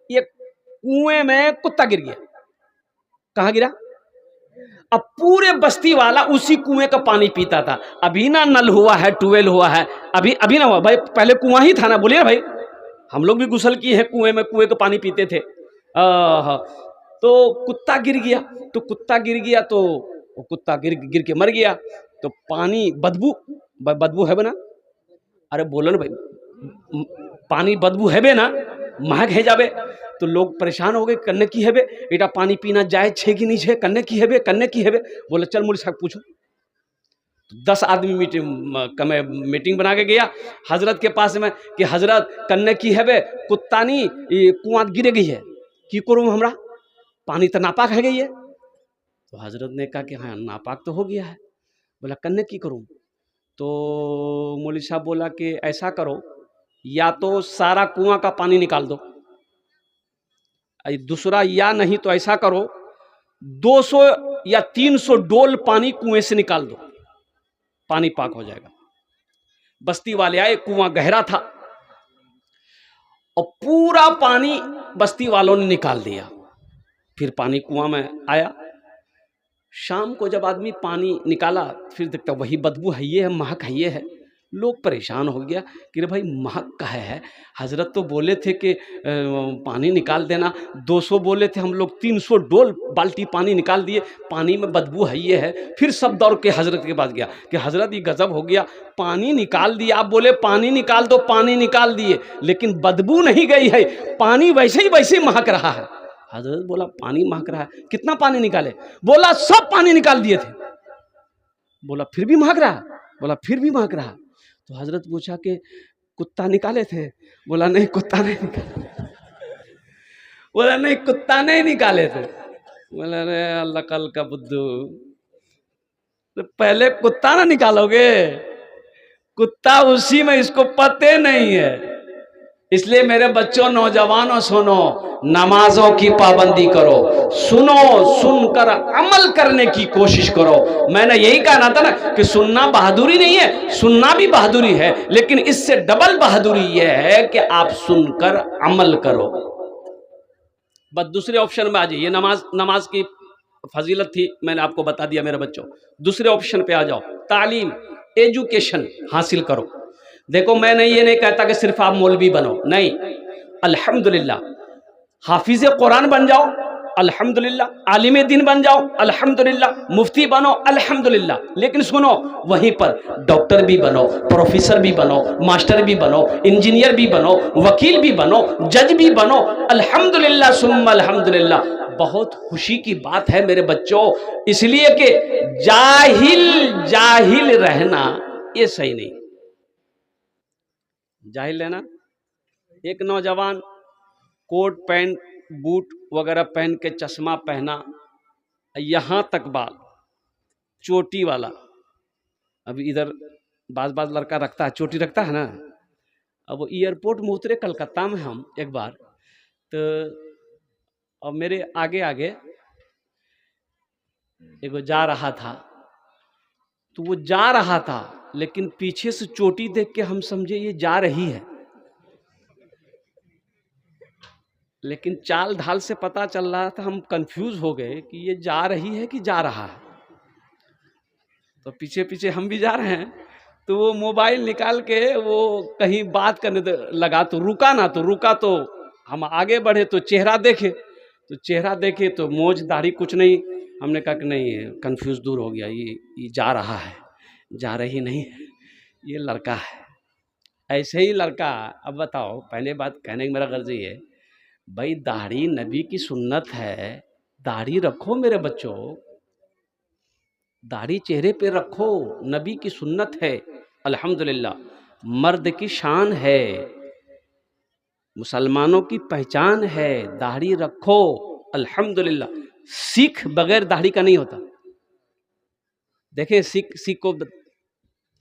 ये कुएं में कुत्ता गिर गया। कहाँ गिरा? अब पूरे बस्ती वाला उसी कुएं का पानी पीता था। अभी ना नल हुआ है, ट्यूबवेल हुआ है, अभी अभी ना हुआ भाई, पहले कुआं ही था ना। बोलिए भाई, हम लोग भी गुसल किए हैं कुएं में, कुएं का पानी पीते थे। तो कुत्ता गिर गया, तो कुत्ता गिर गया तो वो कुत्ता गिर गिर के मर गया। तो पानी बदबू बदबू है बना, अरे बोलो ना भाई, पानी बदबू है बे ना, महक है जाबे। तो लोग परेशान हो गए, करने की है बे बेटा, पानी पीना जाए छे कि नहीं छे, करने की है बे, करने की है बे। बोले चल मुझे साहब पूछो। 10 आदमी मीटिंग बना के गया हजरत के पास में कि हजरत करने की है बे, कुत्ता नहीं कुआं गिरे गई है, की करूँ हमरा, पानी तो नापाक है गई है। तो हजरत ने कहा कि हाँ नापाक तो हो गया है। बोला करने की करूँ? तो मौलवी साहब बोला कि ऐसा करो, या तो सारा कुआं का पानी निकाल दो, दूसरा या नहीं तो ऐसा करो 200 या 300 डोल पानी कुएं से निकाल दो, पानी पाक हो जाएगा। बस्ती वाले आए, कुआं गहरा था और पूरा पानी बस्ती वालों ने निकाल दिया। फिर पानी कुआं में आया। शाम को जब आदमी पानी निकाला, फिर देखता वही बदबू है, ये है, महक है, ये है। लोग परेशान हो गया कि रे भाई महक का है, हजरत तो बोले थे कि पानी निकाल देना, 200 बोले थे, हम लोग 300 डोल बाल्टी पानी निकाल दिए, पानी में बदबू है, ये है। फिर सब दौड़ के हजरत के पास गया कि हजरत ये गजब हो गया, पानी निकाल दिया, आप बोले पानी निकाल दो, पानी निकाल दिए, लेकिन बदबू नहीं गई है, पानी वैसे ही वैसे महक रहा है। हजरत बोला पानी महक रहा है, कितना पानी निकाले? बोला सब पानी निकाल दिए थे। बोला फिर भी महक रहा? बोला फिर भी महक रहा। तो हजरत पूछा कि कुत्ता निकाले थे? बोला नहीं कुत्ता नहीं निकाले। बोला नहीं कुत्ता नहीं निकाले थे। बोला अरे अल्लाह कल का बुद्धू, तो पहले कुत्ता ना निकालोगे, कुत्ता उसी में, इसको पते नहीं है। इसलिए मेरे बच्चों, नौजवानों, सुनो, नमाजों की पाबंदी करो, सुनो, सुनकर अमल करने की कोशिश करो। मैंने यही कहना था ना कि सुनना बहादुरी नहीं है, सुनना भी बहादुरी है, लेकिन इससे डबल बहादुरी यह है कि आप सुनकर अमल करो। बस दूसरे ऑप्शन में आ जाइए। नमाज की फजीलत थी, मैंने आपको बता दिया मेरे बच्चों। दूसरे ऑप्शन पे आ जाओ, तालीम, एजुकेशन हासिल करो। देखो मैं ये नहीं कहता कि सिर्फ आप मौलवी बनो, नहीं, अल्हम्दुलिल्लाह हाफिज कुरान बन जाओ, अल्हम्दुलिल्लाह आलिम दीन बन जाओ, अल्हम्दुलिल्लाह मुफ्ती बनो, अल्हम्दुलिल्लाह। लेकिन सुनो, वहीं पर डॉक्टर भी बनो, प्रोफेसर भी बनो, मास्टर भी बनो, इंजीनियर भी बनो, वकील भी बनो, जज भी बनो, अल्हम्दुलिल्लाह सुम्मा अल्हम्दुलिल्लाह। बहुत खुशी की बात है मेरे बच्चों, इसलिए कि जाहिल रहना ये सही नहीं। जाहिल रहना, एक नौजवान कोट पैंट बूट वगैरह पहन के, चश्मा पहना, यहाँ तक बाल, चोटी वाला। अब इधर बाज लड़का रखता है, चोटी रखता है ना। अब एयरपोर्ट में उतरे कलकत्ता में हम एक बार, तो अब मेरे आगे आगे एगो जा रहा था, तो वो जा रहा था, लेकिन पीछे से चोटी देख के हम समझे ये जा रही है, लेकिन चाल ढाल से पता चल रहा था, हम कंफ्यूज हो गए कि ये जा रही है कि जा रहा है। तो पीछे पीछे हम भी जा रहे हैं, तो वो मोबाइल निकाल के वो कहीं बात करने लगा, तो रुका ना, तो रुका, तो हम आगे बढ़े तो चेहरा देखे तो मोज दाढ़ी कुछ नहीं। हमने कहा कि नहीं, कंफ्यूज दूर हो गया, ये जा रहा है, जा रही नहीं है, ये लड़का है, ऐसे ही लड़का। अब बताओ, पहले बात कहने की मेरा गर्ज ये है भाई, दाढ़ी नबी की सुन्नत है, दाढ़ी रखो मेरे बच्चों, दाढ़ी चेहरे पे रखो, नबी की सुन्नत है, अल्हम्दुलिल्लाह मर्द की शान है, मुसलमानों की पहचान है, दाढ़ी रखो, अल्हम्दुलिल्लाह। सिख बगैर दाढ़ी का नहीं होता। देखें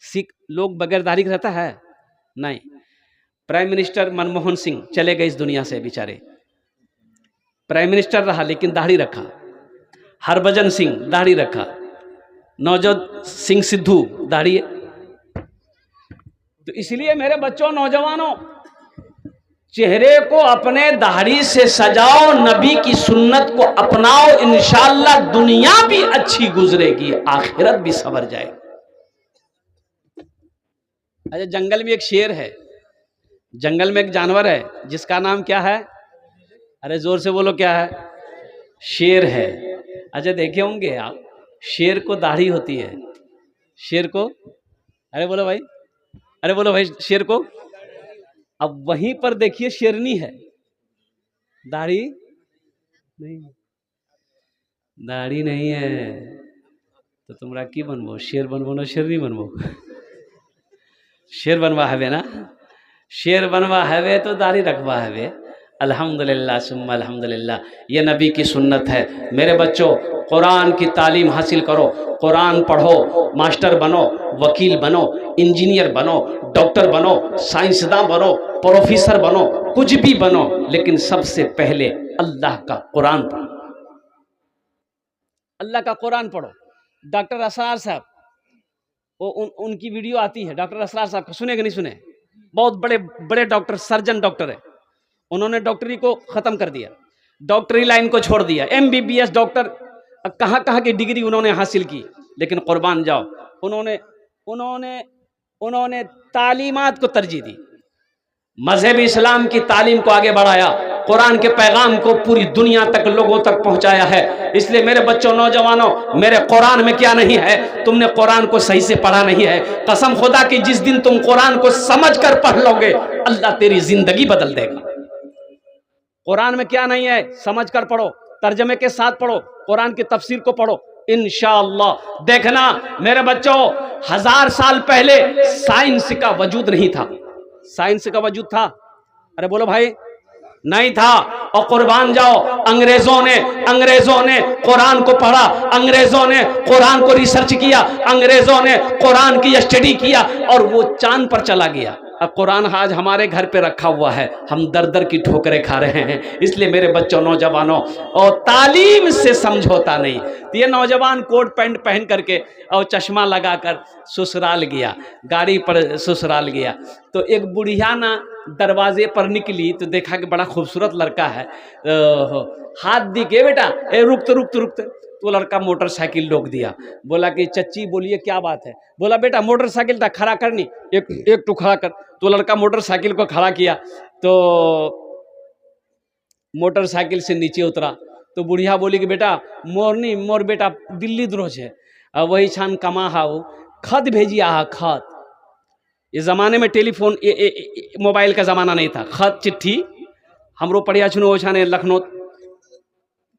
सिख लोग बगैर दाढ़ी का रहता है नहीं। प्राइम मिनिस्टर मनमोहन सिंह चले गए इस दुनिया से, बेचारे प्राइम मिनिस्टर रहा लेकिन दाढ़ी रखा। हरभजन सिंह दाढ़ी रखा, नवजोत सिंह सिद्धू दाढ़ी। तो इसलिए मेरे बच्चों, नौजवानों, चेहरे को अपने दाढ़ी से सजाओ, नबी की सुन्नत को अपनाओ, इंशाअल्लाह दुनिया भी अच्छी गुजरेगी, आखिरत भी संवर जाएगी। अच्छा, जंगल में एक शेर है, जंगल में एक जानवर है जिसका नाम क्या है? अरे जोर से बोलो, क्या है? शेर है। अच्छा, देखे होंगे आप, शेर को दाढ़ी होती है, शेर को, अरे बोलो भाई, अरे बोलो भाई, शेर को। अब वहीं पर देखिए शेरनी है, दाढ़ी नहीं, दाढ़ी नहीं है, तो तुमरा की बनबो? शेर बनबो ना शेरनी बनबो? शेर बनवा है ना, शेर बनवा है तो दाढ़ी रखवा है। अल्हम्दुलिल्लाह सुम्मा अल्हम्दुलिल्लाह, ये नबी की सुन्नत है। मेरे बच्चों, कुरान की तालीम हासिल करो, कुरान पढ़ो, मास्टर बनो, वकील बनो, इंजीनियर बनो, डॉक्टर बनो, साइंसदान बनो, प्रोफेसर बनो, कुछ भी बनो, लेकिन सबसे पहले अल्लाह का कुरान पढ़ो, अल्लाह का कुरान पढ़ो। डॉक्टर असरार साहब, वो उनकी वीडियो आती है, डॉक्टर असरार साहब को सुने कि नहीं सुने? बहुत बड़े बड़े डॉक्टर, सर्जन डॉक्टर है। उन्होंने डॉक्टरी को ख़त्म कर दिया, डॉक्टरी लाइन को छोड़ दिया, MBBS डॉक्टर, कहाँ कहाँ की डिग्री उन्होंने हासिल की, लेकिन कुर्बान जाओ, उन्होंने उन्होंने उन्होंने तालीमात को तरजीह दी, मजहब इस्लाम की तालीम को आगे बढ़ाया, कुरान के पैगाम को पूरी दुनिया तक लोगों तक पहुंचाया है। इसलिए मेरे बच्चों, नौजवानों, मेरे कुरान में क्या नहीं है? तुमने कुरान को सही से पढ़ा नहीं है। कसम खुदा की, जिस दिन तुम कुरान को समझ कर पढ़ लोगे, अल्लाह तेरी जिंदगी बदल देगा। कुरान में क्या नहीं है? समझ कर पढ़ो, तर्जमे के साथ पढ़ो, कुरान की तफसीर को पढ़ो, इंशाअल्लाह। देखना मेरे बच्चों, 1000 साल पहले साइंस का वजूद नहीं था, साइंस का वजूद था? अरे बोलो भाई, नहीं था। और कुर्बान जाओ, अंग्रेजों ने कुरान को पढ़ा, अंग्रेजों ने कुरान को रिसर्च किया, अंग्रेजों ने कुरान की स्टडी किया, और वो चांद पर चला गया। अब कुरान आज हमारे घर पे रखा हुआ है, हम दर दर की ठोकरें खा रहे हैं। इसलिए मेरे बच्चों, नौजवानों, और तालीम से समझौता नहीं। तो ये नौजवान कोट पैंट पहन करके और चश्मा लगाकर ससुराल गया, गाड़ी पर ससुराल गया, तो एक बुढ़िया ना दरवाजे पर निकली, तो देखा कि बड़ा खूबसूरत लड़का है, हाथ दी के बेटा, ए रुकते, तो लड़का मोटरसाइकिल रोक दिया, बोला कि चच्ची बोलिए क्या बात है? बोला बेटा मोटरसाइकिल था खड़ा करनी, एक तो खड़ा कर। तो लड़का मोटरसाइकिल को खड़ा किया, तो मोटरसाइकिल से नीचे उतरा, तो बुढ़िया बोली कि बेटा मोर बेटा दिल्ली द्रोज है, वही छान कमा हाउ, खत भेजिया हा, खत। इस ज़माने में टेलीफोन मोबाइल का ज़माना नहीं था, खत चिट्ठी हमरो पढ़िया छुनो ओछाने लखनऊ,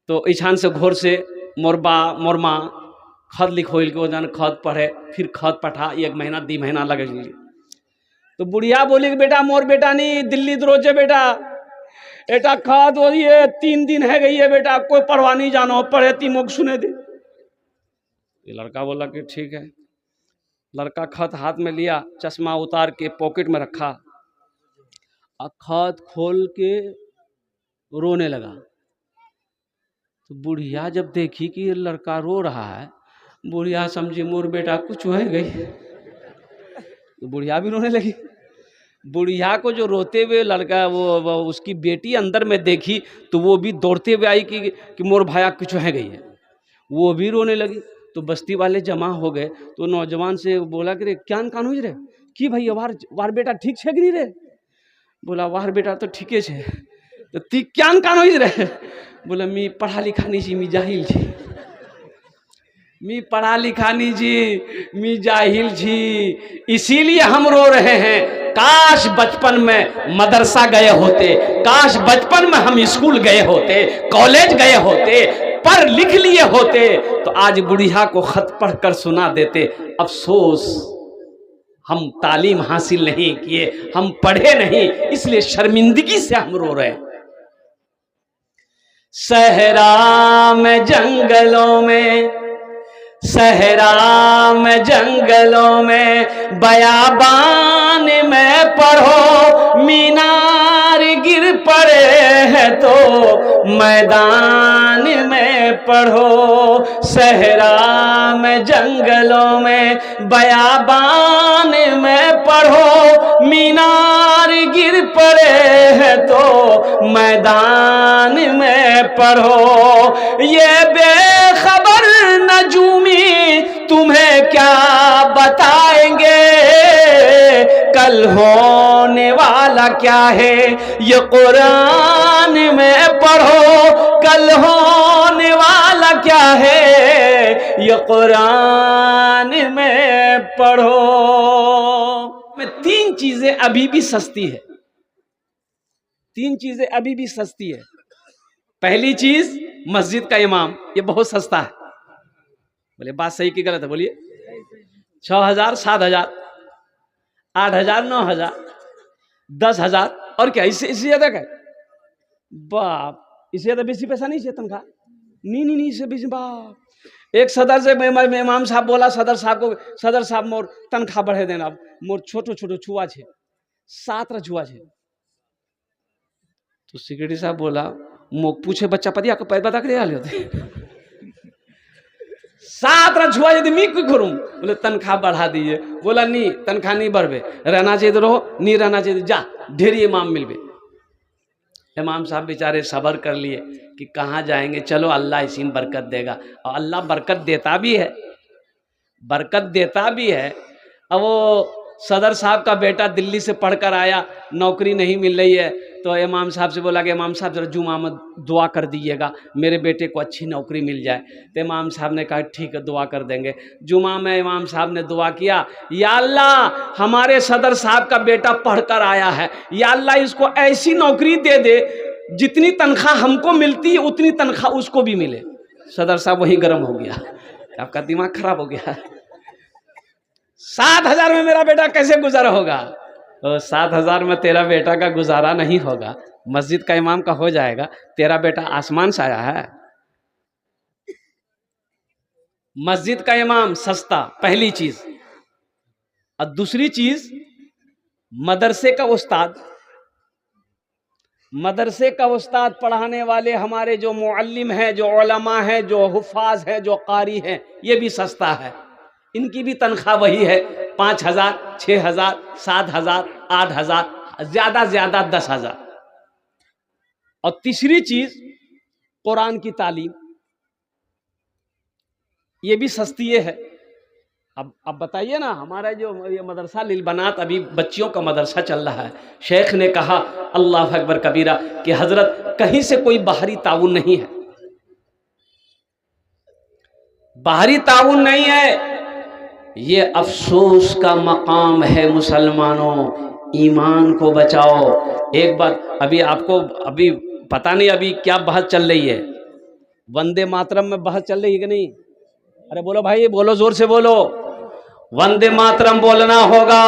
तो ईछान से घोर से मोरबा मोरमा खत लिखोल के जान खत पढ़े, फिर खत पठा, 1 महीना 2 महीना लगे। तो बुढ़िया बोली कि बेटा मोर बेटा नहीं दिल्ली द्रोजे बेटा, एटा खत हो ये 3 दिन है गई है बेटा, कोई पढ़वा नहीं जानो, पढ़े ती मुख सुने दे। ये लड़का बोला कि ठीक है। लड़का खत हाथ में लिया, चश्मा उतार के पॉकेट में रखा, और खत खोल के रोने लगा। तो बुढ़िया जब देखी कि ये लड़का रो रहा है, बुढ़िया समझी मोर बेटा कुछ है गई, तो बुढ़िया भी रोने लगी। बुढ़िया को जो रोते हुए लड़का वो उसकी बेटी अंदर में देखी, तो वो भी दौड़ते हुए आई कि मोर भाया कुछ है गई है, वो भी रोने लगी। तो बस्ती वाले जमा हो गए, तो नौजवान से बोला कि रे क्या कान हो रे, कि भाई वार बेटा ठीक है कि नहीं रे? बोला वार बेटा तो ठीक है। तो ती क्या कान हो रे? बोला मी पढ़ा लिखा नहीं जी, मी जाहिल जी, मी पढ़ा लिखा नहीं जी, मी जाहिल जी, इसीलिए हम रो रहे हैं। काश बचपन में मदरसा गए होते, काश बचपन में हम स्कूल गए होते, कॉलेज गए होते, पढ़ लिख लिए होते, तो आज बुढ़िया को खत पढ़कर सुना देते। अफसोस हम तालीम हासिल नहीं किए, हम पढ़े नहीं, इसलिए शर्मिंदगी से हम रो रहे हैं। सहरा में जंगलों में, सहरा में जंगलों में, बयाबान में पढ़ो, मीनार गिर पड़े हैं तो मैदान में में पढ़ो, सहरा में जंगलों में बयाबान में पढ़ो, मीनार गिर पड़े हैं तो मैदान में पढ़ो। ये बेखबर नजूमी तुम्हें क्या बताएंगे, कल होने वाला क्या है ये कुरान में पढ़ो, कल होने वाला क्या है ये कुरान में पढ़ो। में तीन चीजें अभी भी सस्ती है, तीन चीजें अभी भी सस्ती है। पहली चीज मस्जिद का इमाम, ये बहुत सस्ता है। बोले बात सही की गलत है, बोलिए। 6,000, 7,000, 8,000, 9,000, 10,000 और क्या, इससे ज्यादा क्या? बाप, इससे ज्यादा बेसी पैसा नहीं चाहिए तनख्वाह। नहीं, इससे बेसी बाप। एक सदर से इमाम साहब बोला सदर साहब को, सदर साहब मोर तनख्वाह बढ़े देना, मोर छोटो छोटो छुआ छे, 7 छुआ छे। तो सिक्योरिटी साहब बोला, मोक पूछे बच्चा पदिया को पैदा बता के होते 7 छुआ यदि मी क्यों करूं? बोले तनख्वाह बढ़ा दीजिए। बोला नहीं, तनख्वाह नहीं बढ़े, रहना चाहिए तो रहो, नहीं रहना चाहिए जा, ढेरी इमाम मिलबे। इमाम साहब बेचारे सब्र कर लिए कि कहाँ जाएंगे, चलो अल्लाह इसी में बरकत देगा। और अल्लाह बरकत देता भी है, बरकत देता भी है। अब वो सदर साहब का बेटा दिल्ली से पढ़कर आया, नौकरी नहीं मिल रही है, तो इमाम साहब से बोला कि इमाम साहब जरा जुमा में दुआ कर दीजिएगा, मेरे बेटे को अच्छी नौकरी मिल जाए। तो इमाम साहब ने कहा ठीक है, दुआ कर देंगे। जुमा में इमाम साहब ने दुआ किया, या अल्लाह हमारे सदर साहब का बेटा पढ़कर आया है, या अल्लाह इसको ऐसी नौकरी दे दे जितनी तनख्वाह हमको मिलती है उतनी तनख्वाह उसको भी मिले। सदर साहब वहीं गर्म हो गया, आपका दिमाग खराब हो गया। 7,000 में मेरा बेटा कैसे गुजारा होगा? 7,000 में तेरा बेटा का गुजारा नहीं होगा, मस्जिद का इमाम का हो जाएगा। तेरा बेटा आसमान से आया है। मस्जिद का इमाम सस्ता, पहली चीज। और दूसरी चीज मदरसे का उस्ताद, मदरसे का उस्ताद पढ़ाने वाले हमारे जो मुअल्लिम हैं, जो उलमा हैं, जो हुफ़ाज़ हैं, जो कारी हैं, ये भी सस्ता है। इनकी भी तनख्वाह वही है, 5,000, 6,000, 7,000, 8,000, ज्यादा ज्यादा 10,000। और तीसरी चीज कुरान की तालीम, ये भी सस्ती है। अब बताइए ना, हमारा जो ये मदरसा लिल बनात अभी बच्चियों का मदरसा चल रहा है, शेख ने कहा अल्लाह अकबर कबीरा कि हजरत कहीं से कोई बाहरी ताउन नहीं है, बाहरी ताउन नहीं है। ये अफसोस का मकाम है मुसलमानों, ईमान को बचाओ। एक बात अभी आपको, अभी पता नहीं अभी क्या बहस चल रही है, वंदे मातरम में बहस चल रही है कि नहीं? अरे बोलो भाई, बोलो, जोर से बोलो। वंदे मातरम बोलना होगा।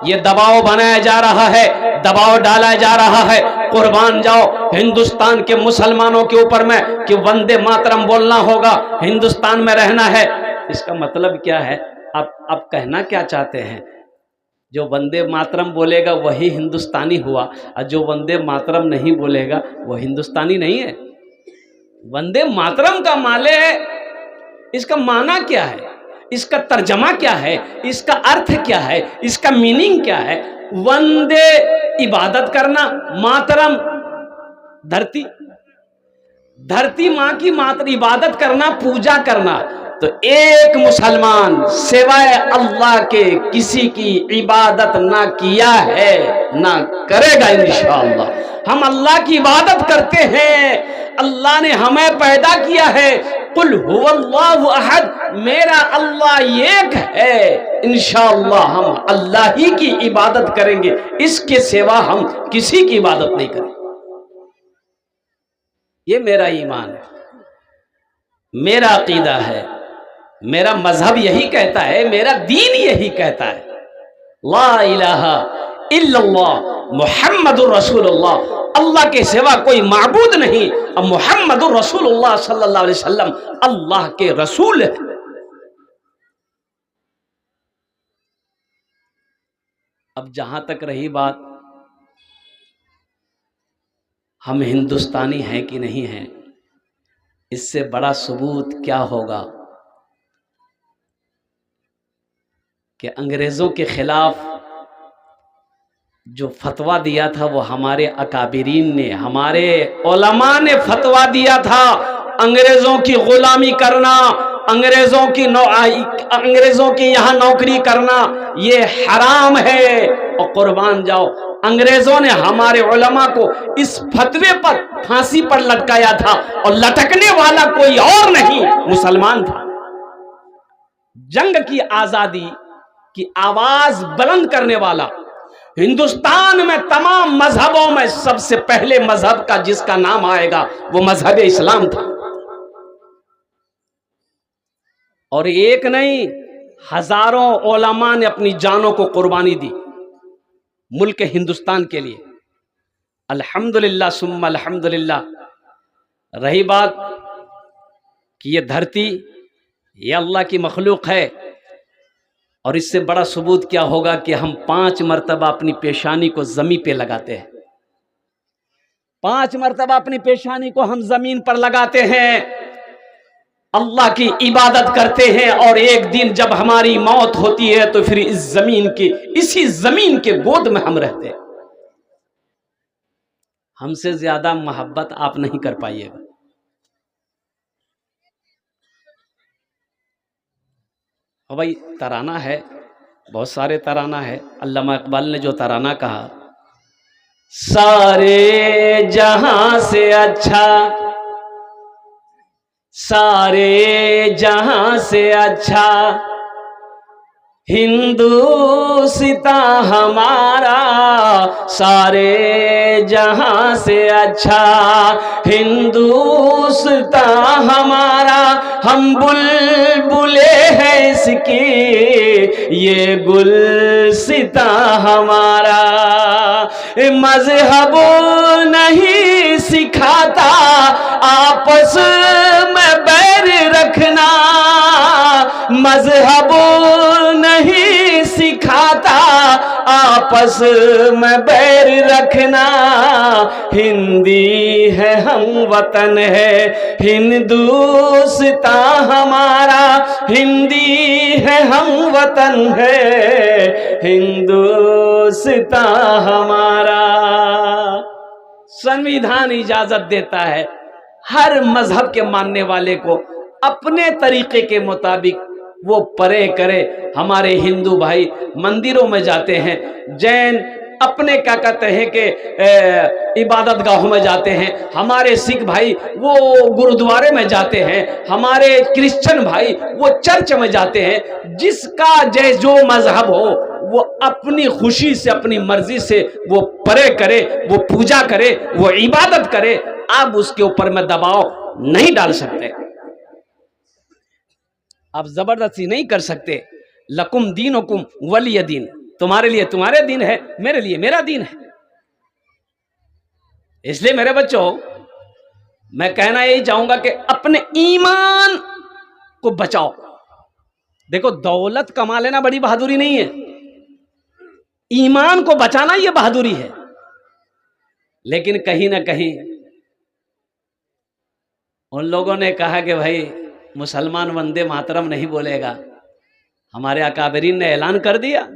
ये दबाव बनाया जा रहा है, दबाव डाला जा रहा है, कुर्बान जाओ हिंदुस्तान के मुसलमानों के ऊपर में कि वंदे मातरम बोलना होगा, हिंदुस्तान में रहना है। इसका मतलब क्या है? आप कहना क्या चाहते हैं? जो वंदे मातरम बोलेगा वही हिंदुस्तानी हुआ, और जो वंदे मातरम नहीं बोलेगा वो हिंदुस्तानी नहीं है। वंदे मातरम का माले, इसका माना क्या है, इसका तर्जमा क्या है, इसका अर्थ क्या है, इसका मीनिंग क्या है? वंदे इबादत करना, मातरम धरती, धरती माँ की मात्र इबादत करना, पूजा करना। तो एक मुसलमान सिवाय अल्लाह के किसी की इबादत ना किया है, ना करेगा इंशाअल्लाह। हम अल्लाह की इबादत करते हैं, अल्लाह ने हमें पैदा किया है। कुल हुवल्लाहु अहद, मेरा अल्लाह एक है। इंशाअल्लाह हम अल्लाह ही की इबादत करेंगे, इसके सिवा हम किसी की इबादत नहीं करेंगे। ये मेरा ईमान है, मेरा अकीदा है, मेरा मजहब यही कहता है, मेरा दीन यही कहता है। ला इलाहा इल्लल्लाह मुहम्मदुर रसूलुल्लाह, अल्लाह के सिवा कोई माबूद नहीं, और मुहम्मदुर रसूलुल्लाह सल्लल्लाहु अलैहि वसल्लम अल्लाह के रसूल है। अब जहां तक रही बात हम हिंदुस्तानी हैं कि नहीं हैं, इससे बड़ा सबूत क्या होगा कि अंग्रेजों के खिलाफ जो फतवा दिया था वो हमारे अकाबिरीन ने, हमारे उलमा ने फतवा दिया था। अंग्रेजों की गुलामी करना, अंग्रेजों की यहाँ नौकरी करना ये हराम है और कुर्बान जाओ। अंग्रेजों ने हमारे उलमा को इस फतवे पर फांसी पर लटकाया था और लटकने वाला कोई और नहीं, मुसलमान था। जंग की आजादी की आवाज बुलंद करने वाला हिंदुस्तान में तमाम मजहबों में सबसे पहले मजहब का जिसका नाम आएगा वो मजहब इस्लाम था। और एक नहीं, हजारों उलमा ने अपनी जानों को कुर्बानी दी मुल्क हिंदुस्तान के लिए। अल्हम्दुलिल्लाह सुम्मा अल्हम्दुलिल्लाह। रही बात कि ये धरती ये अल्लाह की मखलूक है, और इससे बड़ा सबूत क्या होगा कि हम 5 मरतबा अपनी पेशानी को जमीन पे लगाते हैं। 5 मरतबा अपनी पेशानी को हम जमीन पर लगाते हैं, अल्लाह की इबादत करते हैं। और एक दिन जब हमारी मौत होती है तो फिर इसी जमीन के गोद में हम रहते हैं। हमसे ज्यादा मोहब्बत आप नहीं कर पाइएगा। और भाई तराना है, बहुत सारे तराना है। अल्लामा इकबाल ने जो तराना कहा, सारे जहां से अच्छा, सारे जहां से अच्छा हिंदुस्तान हमारा, सारे जहां से अच्छा हिंदुस्तान हमारा। हम बुलबुले हैं इसकी, ये गुलसिता हमारा। मजहब नहीं सिखाता आपस में बैर रखना, मजहब नहीं सिखाता आपस में बैर रखना। हिंदी है हम वतन है हिंदुस्तान हमारा, हिंदी है हम वतन है हिंदुस्तान हमारा। संविधान इजाजत देता है हर मजहब के मानने वाले को अपने तरीके के मुताबिक वो परे करे। हमारे हिंदू भाई मंदिरों में जाते हैं, जैन अपने क्या कहते हैं कि इबादत गाहों में जाते हैं, हमारे सिख भाई वो गुरुद्वारे में जाते हैं, हमारे क्रिश्चियन भाई वो चर्च में जाते हैं। जिसका जो मजहब हो वो अपनी खुशी से अपनी मर्जी से वो परे करे, वो पूजा करे, वो इबादत करे। आप उसके ऊपर में दबाव नहीं डाल सकते, आप जबरदस्ती नहीं कर सकते। लकुम दीनुकुम वलिय दीन, तुम्हारे लिए तुम्हारे दिन है, मेरे लिए मेरा दिन है। इसलिए मेरे बच्चों मैं कहना यही चाहूंगा कि अपने ईमान को बचाओ। देखो दौलत कमा लेना बड़ी बहादुरी नहीं है, ईमान को बचाना यह बहादुरी है। लेकिन कहीं ना कहीं उन लोगों ने कहा कि भाई मुसलमान वंदे मातरम नहीं बोलेगा। हमारे अकाबरीन ने ऐलान कर दिया,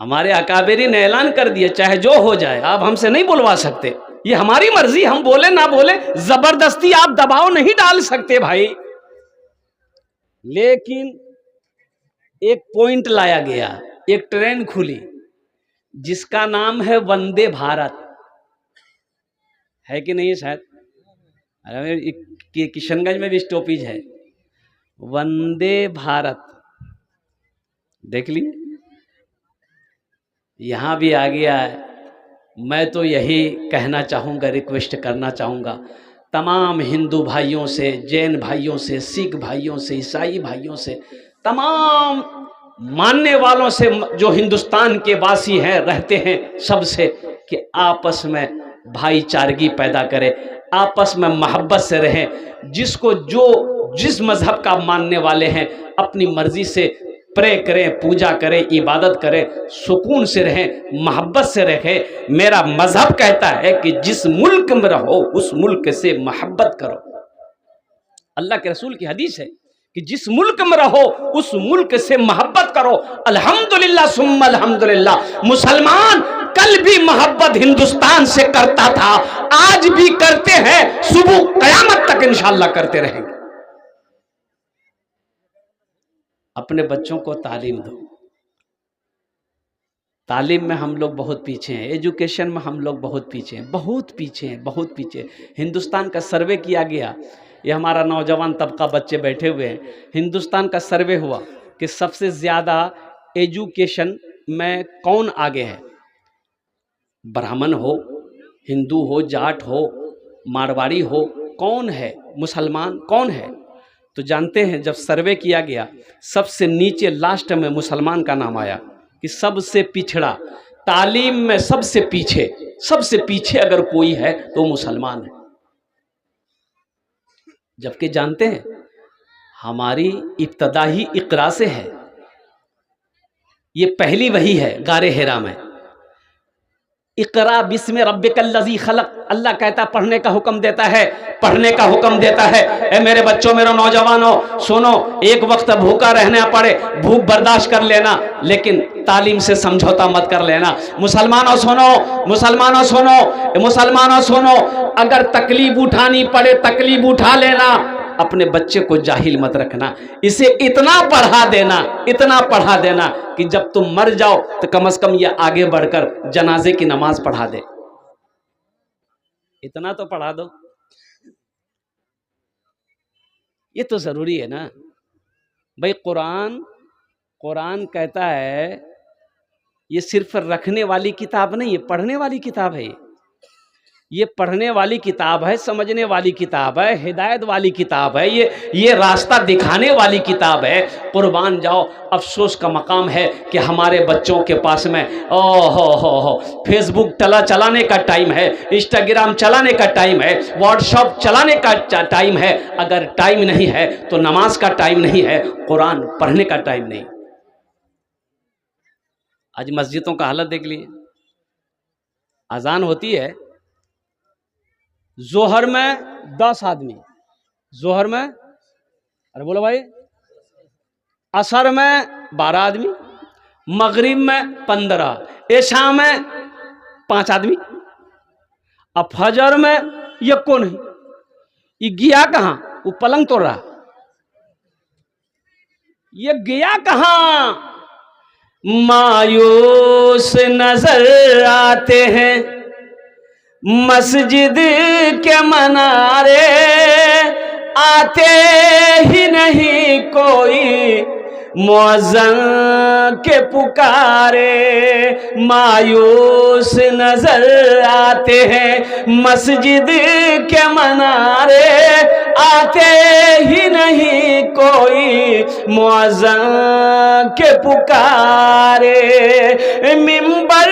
हमारे अकाबरीन ने ऐलान कर दिया, चाहे जो हो जाए आप हमसे नहीं बुलवा सकते, ये हमारी मर्जी, हम बोले ना बोले, जबरदस्ती आप दबाव नहीं डाल सकते भाई। लेकिन एक पॉइंट लाया गया, एक ट्रेन खुली जिसका नाम है वंदे भारत, है कि नहीं शायद? अरे किशनगंज में भी स्टॉपेज है वंदे भारत, देख लिए यहां भी आ गया है। मैं तो यही कहना चाहूँगा, रिक्वेस्ट करना चाहूँगा तमाम हिंदू भाइयों से, जैन भाइयों से, सिख भाइयों से, ईसाई भाइयों से, तमाम मानने वालों से जो हिंदुस्तान के वासी हैं, रहते हैं, सबसे कि आपस में भाईचारगी पैदा करें, आपस में मोहब्बत से रहें। जिसको जिस मजहब का मानने वाले हैं अपनी मर्जी से प्रे करें, पूजा करें, इबादत करें, सुकून से रहें, मोहब्बत से रहें। मेरा मजहब कहता है कि जिस मुल्क में रहो उस मुल्क से मोहब्बत करो। अल्लाह के रसूल की हदीस है कि जिस मुल्क में रहो उस मुल्क से मोहब्बत करो। अल्हम्दुलिल्लाह सुम्मा अल्हम्दुलिल्लाह। मुसलमान कल भी मोहब्बत हिंदुस्तान से करता था, आज भी करते हैं, सुबह कयामत तक इंशाअल्लाह करते रहेंगे। अपने बच्चों को तालीम दो। तालीम में हम लोग बहुत पीछे हैं, एजुकेशन में हम लोग बहुत पीछे हैं, बहुत पीछे हैं, बहुत पीछे। हिंदुस्तान का सर्वे किया गया, ये हमारा नौजवान तबका बच्चे बैठे हुए हैं, हिंदुस्तान का सर्वे हुआ कि सबसे ज़्यादा एजुकेशन में कौन आगे है। ब्राह्मण हो, हिंदू हो, जाट हो, मारवाड़ी हो, कौन है, मुसलमान कौन है। तो जानते हैं जब सर्वे किया गया सबसे नीचे लास्ट में मुसलमान का नाम आया कि सबसे पिछड़ा, तालीम में सबसे पीछे अगर कोई है तो मुसलमान है। जबकि जानते हैं हमारी इब्तदा ही इक़रा से है, ये पहली वही है गारे हिरा में, इक़रा बिस्मि रब्बिकल्लज़ी खलक़। अल्लाह कहता पढ़ने का हुक्म देता है, पढ़ने का हुक्म देता है। ए मेरे बच्चों, मेरे नौजवानों सुनो, एक वक्त भूखा रहना पड़े भूख बर्दाश्त कर लेना, लेकिन तालीम से समझौता मत कर लेना। मुसलमानों सुनो, मुसलमानों सुनो, मुसलमानों सुनो, अगर तकलीफ उठानी पड़े तकलीफ उठा लेना, अपने बच्चे को जाहिल मत रखना। इसे इतना पढ़ा देना, इतना पढ़ा देना कि जब तुम मर जाओ तो कम से कम ये आगे बढ़कर जनाजे की नमाज पढ़ा दे। इतना तो पढ़ा दो, ये तो जरूरी है ना भाई। कुरान कहता है ये सिर्फ रखने वाली किताब नहीं है, पढ़ने वाली किताब है। ये पढ़ने वाली किताब है, समझने वाली किताब है, हिदायत वाली किताब है, ये रास्ता दिखाने वाली किताब है। कुर्बान जाओ, अफसोस का मकाम है कि हमारे बच्चों के पास में हो फेसबुक चलाने का टाइम है, इंस्टाग्राम चलाने का टाइम है, व्हाट्सएप चलाने का टाइम है। अगर टाइम नहीं है तो नमाज का टाइम नहीं है, कुरान पढ़ने का टाइम नहीं। आज मस्जिदों का हालत देख लिए, अजान होती है, जोहर में 10 आदमी, जोहर में, अरे बोलो भाई, असर में 12 आदमी, मगरिब में 15, ऐशा में 5 आदमी, अब फजर में ये कौन है, ये गया कहाँ, वो पलंग तोड़ रहा, ये गया कहाँ। मायूस नजर आते हैं मस्जिद के मनारे, आते ही नहीं कोई मुअज्जिन के पुकारे। मायूस नजर आते हैं मस्जिद के मनारे, आते ही नहीं कोई मुअज्जिन के पुकारे। मिंबर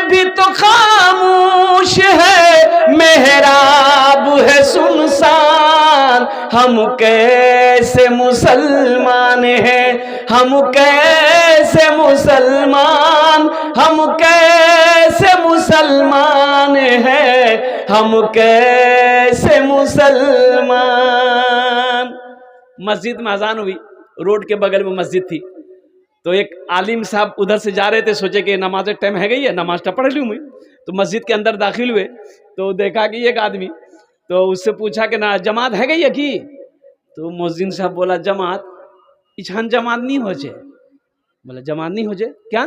भी तो खामोश है, मेहराब है सुनसान, हम कैसे मुसलमान हैं, हम कैसे मुसलमान, हम कैसे मुसलमान हैं, हम कैसे मुसलमान। मस्जिद में अजान हुई, रोड के बगल में मस्जिद थी, तो एक आलिम साहब उधर से जा रहे थे, सोचे कि नमाज टाइम है गई है, नमाज तो पढ़ लूँ मैं। तो मस्जिद के अंदर दाखिल हुए तो देखा कि एक आदमी, तो उससे पूछा कि ना जमात है गई है कि, तो मुअज्जिन साहब बोला जमात इछान जमात नहीं हो जे। बोला जमात नहीं हो जे क्या,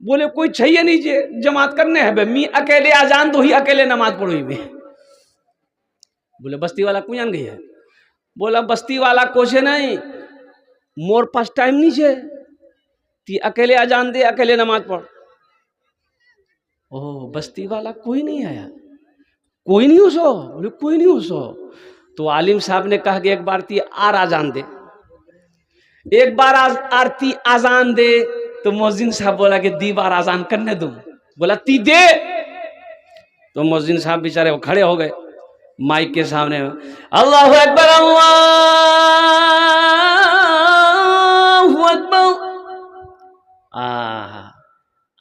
बोले कोई चाहिए नहीं जे जमात करने है, मी अकेले अजान दो ही अकेले नमाज पढ़ो ही में। बोले बस्ती वाला क्यों जान गई है, बोला बस्ती वाला कोशे नहीं, मोर पास टाइम नहीं है, ती अकेले अजान दे अकेले नमाज पढ़। ओह बस्ती वाला कोई नहीं आया, कोई नहीं हो सो, बोले कोई नहीं हो सो। तो आलिम साहब ने कहा कि एक बार ती आर आजान दे, एक बार आरती आजान दे। तो मुअज्जिन साहब बोला कि दी बार आजान करने दूं, बोला ती दे। तो मुअज्जिन साहब बेचारे खड़े हो गए माइक के सामने, अल्लाहु अकबर अल्लाहु अकबर।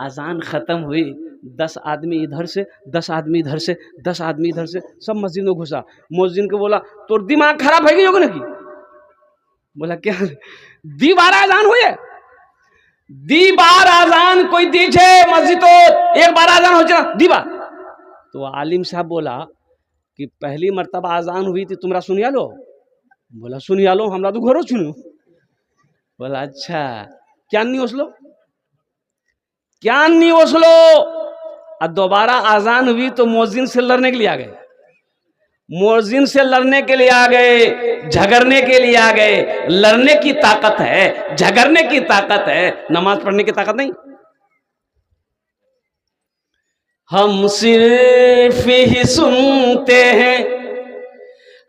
आजान खत्म हुई 10 आदमी इधर से, 10 आदमी इधर से, 10 आदमी इधर से, सब मस्जिद में घुसा। मुअज्जिन को बोला तो दिमाग खराब है कि योग नहीं? बोला क्या? दी 12 अजान हुई है, दी 12 अजान कोई दीछे मस्जिद तो एक बार अजान हो जाए दी बार। तो आलिम साहब बोला कि पहली मर्तबा अजान हुई थी तुमरा सुनिया लो? बोला सुनिया लो, हमरा तो घरों सुनो। बोला अच्छा क्या नहीं ओसलो, क्या नहीं ओसलो। और दोबारा आजान हुई तो मुअज्जिन से लड़ने के लिए आ गए, मुअज्जिन से लड़ने के लिए आ गए, झगड़ने के लिए आ गए। लड़ने की ताकत है, झगड़ने की ताकत है, नमाज पढ़ने की ताकत नहीं। हम सिर्फ ही सुनते हैं,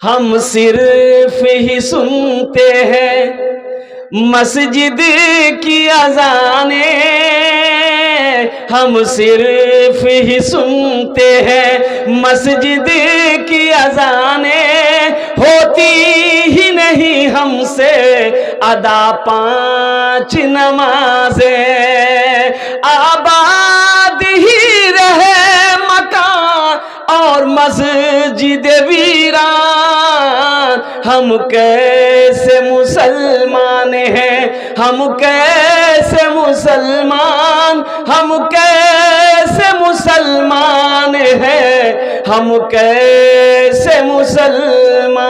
हम सिर्फ ही सुनते हैं मस्जिद की अज़ाने, हम सिर्फ ही सुनते हैं मस्जिद की अज़ाने, होती ही नहीं हमसे अदा 5 नमाज़ें। आबाद ही रहे मकान और मस्जिद वीरान, हम कैसे मुसलमान हैं, हम कैसे मुसलमान, हम कैसे मुसलमान हैं, हम कैसे मुसलमान।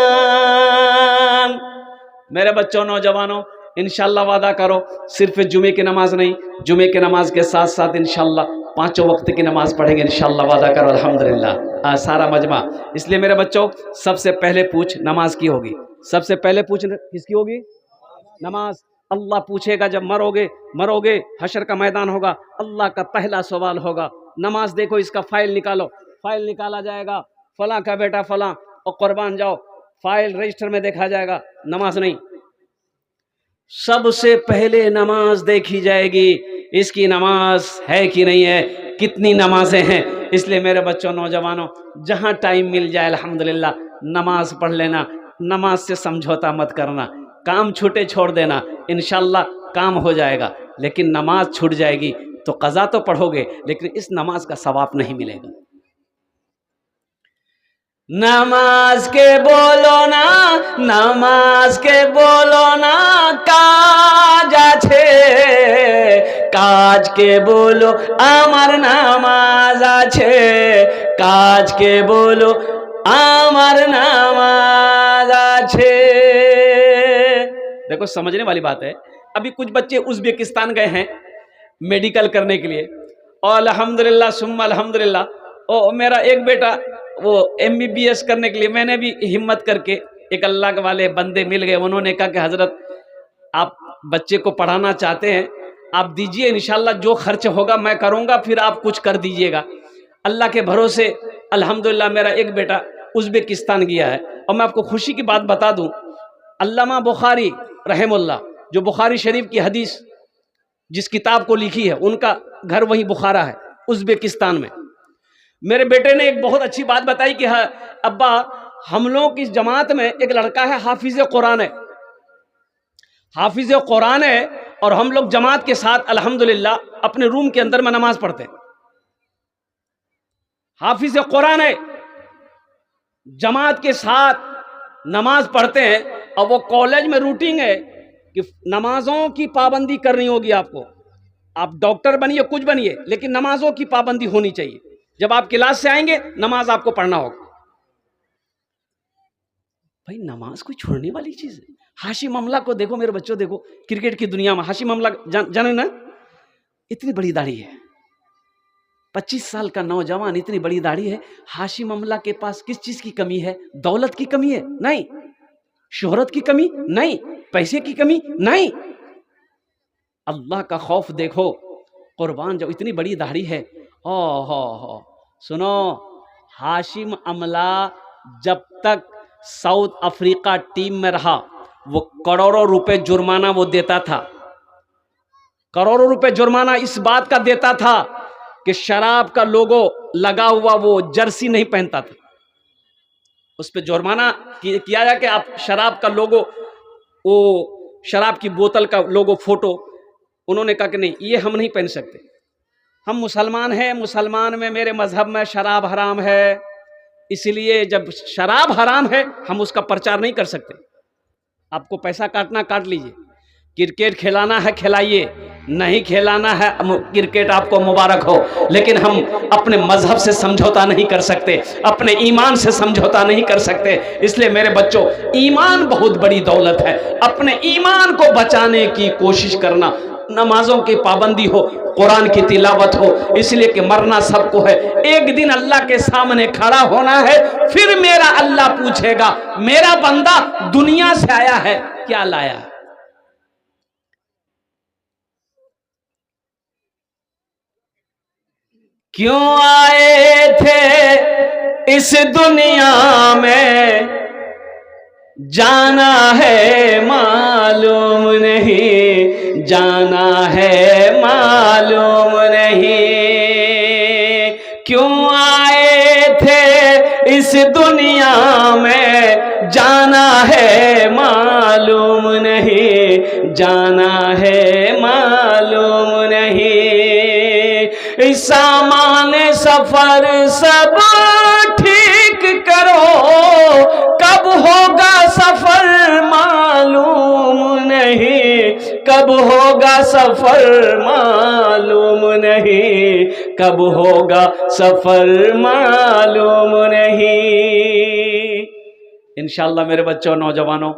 मेरे बच्चों, नौजवानों, इंशाल्लाह वादा करो सिर्फ जुमे की नमाज नहीं, जुमे की नमाज के साथ साथ इंशाल्लाह 5 वक्त की नमाज पढ़ेंगे इंशाल्लाह, वादा करो। अल्हम्दुलिल्लाह सारा मजमा। इसलिए मेरे बच्चों सबसे पहले पूछ नमाज की होगी, सबसे पहले पूछ किसकी होगी? नमाज। अल्लाह पूछेगा जब मरोगे, मरोगे हशर का मैदान होगा, अल्लाह का पहला सवाल होगा नमाज देखो, इसका फाइल निकालो। फाइल निकाला जाएगा, फलां का बेटा फलां और कुर्बान जाओ, फाइल रजिस्टर में देखा जाएगा, नमाज नहीं। सबसे पहले नमाज देखी जाएगी, इसकी नमाज है कि नहीं है, कितनी नमाजें हैं। इसलिए मेरे बच्चों, नौजवानों, जहां टाइम मिल जाए अल्हम्दुलिल्लाह नमाज पढ़ लेना, नमाज से समझौता मत करना, काम छूटे छोड़ देना, इंशाल्लाह काम हो जाएगा। लेकिन नमाज छूट जाएगी तो कज़ा तो पढ़ोगे, लेकिन इस नमाज का सवाब नहीं मिलेगा। नमाज के बोलो ना, नमाज के बोलो ना काज आछे, काज के बोलो आमार नामाज आछे, काज के बोलो आमार नामाज आछे। देखो समझने वाली बात है। अभी कुछ बच्चे उज़्बेकिस्तान गए हैं मेडिकल करने के लिए, और अल्हम्दुलिल्लाह सुम्मा अल्हम्दुलिल्लाह, ओ मेरा एक बेटा वो MBBS करने के लिए, मैंने भी हिम्मत करके, एक अल्लाह के वाले बंदे मिल गए, उन्होंने कहा कि हजरत आप बच्चे को पढ़ाना चाहते हैं, आप दीजिए, इंशाल्लाह जो खर्च होगा मैं करूंगा, फिर आप कुछ कर दीजिएगा। अल्लाह के भरोसे अल्हम्दुलिल्लाह मेरा एक बेटा उज़्बेकिस्तान गया है। और मैं आपको खुशी की बात बता दूं, अल्लामा बुखारी रहमुल्लाह, जो बुखारी शरीफ की हदीस जिस किताब को लिखी है, उनका घर वहीं बुखारा है उज़्बेकिस्तान में। मेरे बेटे ने एक बहुत अच्छी बात बताई कि हाँ अब्बा, हम लोग की जमात में एक लड़का है हाफिज कुरान है, हाफिज कुरान है, और हम लोग जमात के साथ अल्हम्दुलिल्लाह अपने रूम के अंदर में नमाज पढ़ते हैं। हाफिज कुरान है, जमात के साथ नमाज पढ़ते हैं, और वो कॉलेज में रूटीन है कि नमाजों की पाबंदी करनी होगी आपको। आप डॉक्टर बनिए, कुछ बनिए, लेकिन नमाजों की पाबंदी होनी चाहिए। जब आप क्लास से आएंगे नमाज आपको पढ़ना होगा। भाई नमाज कोई छोड़ने वाली चीज है। हाशिम अमला को देखो मेरे बच्चों, देखो क्रिकेट की दुनिया में हाशिम अमला जाने ना, इतनी बड़ी दाढ़ी है, 25 साल का नौजवान, इतनी बड़ी दाढ़ी है। हाशिम अमला के पास किस चीज की कमी है? दौलत की कमी है? नहीं। शोहरत की कमी? नहीं। पैसे की कमी? नहीं। अल्लाह का खौफ देखो, कुर्बान जाओ, इतनी बड़ी दाढ़ी है। हो सुनो, हाशिम अमला जब तक साउथ अफ्रीका टीम में रहा, वो करोड़ों रुपए जुर्माना वो देता था, करोड़ों रुपए जुर्माना इस बात का देता था कि शराब का लोगो लगा हुआ वो जर्सी नहीं पहनता था। उस पर जुर्माना किया जाए कि आप शराब का लोगो, वो शराब की बोतल का लोगो फोटो, उन्होंने कहा कि नहीं, ये हम नहीं पहन सकते, हम मुसलमान हैं, मुसलमान में मेरे मजहब में शराब हराम है, इसलिए जब शराब हराम है हम उसका प्रचार नहीं कर सकते। आपको पैसा काटना काट लीजिए, क्रिकेट खिलाना है खिलाइए, नहीं खिलाना है क्रिकेट आपको मुबारक हो, लेकिन हम अपने मजहब से समझौता नहीं कर सकते, अपने ईमान से समझौता नहीं कर सकते। इसलिए मेरे बच्चों, ईमान बहुत बड़ी दौलत है, अपने ईमान को बचाने की कोशिश करना। नमाजों की पाबंदी हो, कुरान की तिलावत हो, इसलिए कि मरना सबको है, एक दिन अल्लाह के सामने खड़ा होना है, फिर मेरा अल्लाह पूछेगा मेरा बंदा दुनिया से आया है क्या लाया। क्यों आए थे इस दुनिया में, जाना है मालूम नहीं, जाना है मालूम नहीं। क्यों आए थे इस दुनिया में, जाना है मालूम नहीं, जाना है मालूम नहीं। सामान सफर सब ठीक करो, कब होगा सफर मालूम नहीं, कब होगा सफर मालूम नहीं, कब होगा सफर मालूम नहीं। इंशाअल्लाह मेरे बच्चों, नौजवानों,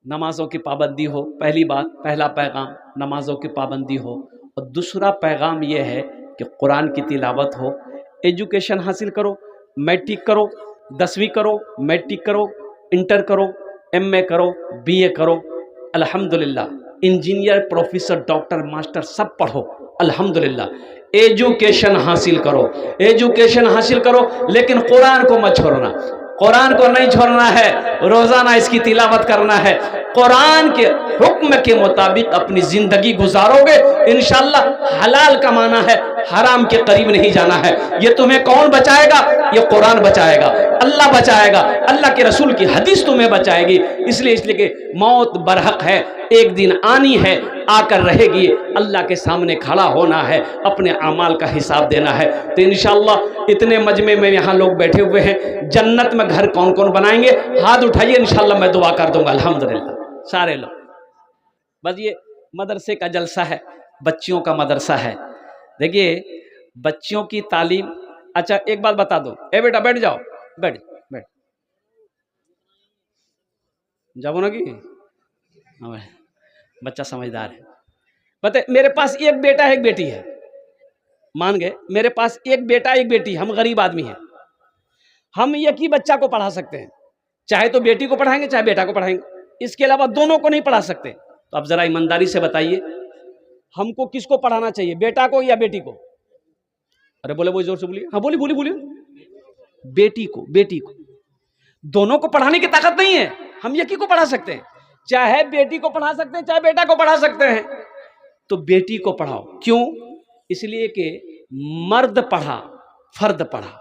नमाजों की पाबंदी हो, पहली बात, पहला पैगाम नमाजों की पाबंदी हो, और दूसरा पैगाम यह है कि कुरान की तिलावत हो, एजुकेशन हासिल करो, मैट्रिक करो, 10वीं करो, मैट्रिक करो, इंटर करो, MA करो, BA करो, अल्हम्दुलिल्लाह। इंजीनियर, प्रोफेसर, डॉक्टर, मास्टर सब पढ़ो, अल्हम्दुलिल्लाह। एजुकेशन हासिल करो, एजुकेशन हासिल करो, लेकिन कुरान को मत छोड़ना, कुरान को नहीं छोड़ना है, रोजाना इसकी तिलावत करना है, कुरान के हुक्म के मुताबिक अपनी जिंदगी गुजारोगे, इंशाअल्लाह हलाल कमाना है, हराम के करीब नहीं जाना है। ये तुम्हें कौन बचाएगा? ये कुरान बचाएगा, अल्लाह बचाएगा, अल्लाह के रसूल की हदीस तुम्हें बचाएगी। इसलिए कि मौत बरहक है, एक दिन आनी है, आकर रहेगी, अल्लाह के सामने खड़ा होना है, अपने अमाल का हिसाब देना है। तो इंशाअल्लाह इतने मजमे में यहाँ लोग बैठे हुए हैं, जन्नत में घर कौन कौन बनाएंगे? हाथ उठाइए, इंशाअल्लाह मैं दुआ कर दूंगा। अल्हम्दुलिल्लाह सारे लोग। बस ये मदरसे का जलसा है, बच्चियों का मदरसा है। देखिए बच्चियों की तालीम, अच्छा एक बात बता दो, ए बेटा बैठ जाओ, बैठ बैठ जाओ ना कि बच्चा समझदार है। बता, मेरे पास एक बेटा एक बेटी है, मान गए, मेरे पास एक बेटा एक बेटी, हम गरीब आदमी हैं, हम एक ही बच्चा को पढ़ा सकते हैं, चाहे तो बेटी को पढ़ाएंगे चाहे बेटा को पढ़ाएंगे, इसके अलावा दोनों को नहीं पढ़ा सकते। तो अब जरा ईमानदारी से बताइए, हमको किसको पढ़ाना चाहिए, बेटा को या बेटी को? अरे बोले, वो जोर से बोलिए, हाँ बोलिए बोलिए बोलिए। बेटी को, बेटी को। दोनों को पढ़ाने की ताकत नहीं है, हम एक ही को पढ़ा सकते हैं, चाहे बेटी को पढ़ा सकते हैं चाहे बेटा को पढ़ा सकते हैं। तो बेटी को पढ़ाओ, क्यों? इसलिए कि मर्द पढ़ा फर्द पढ़ा,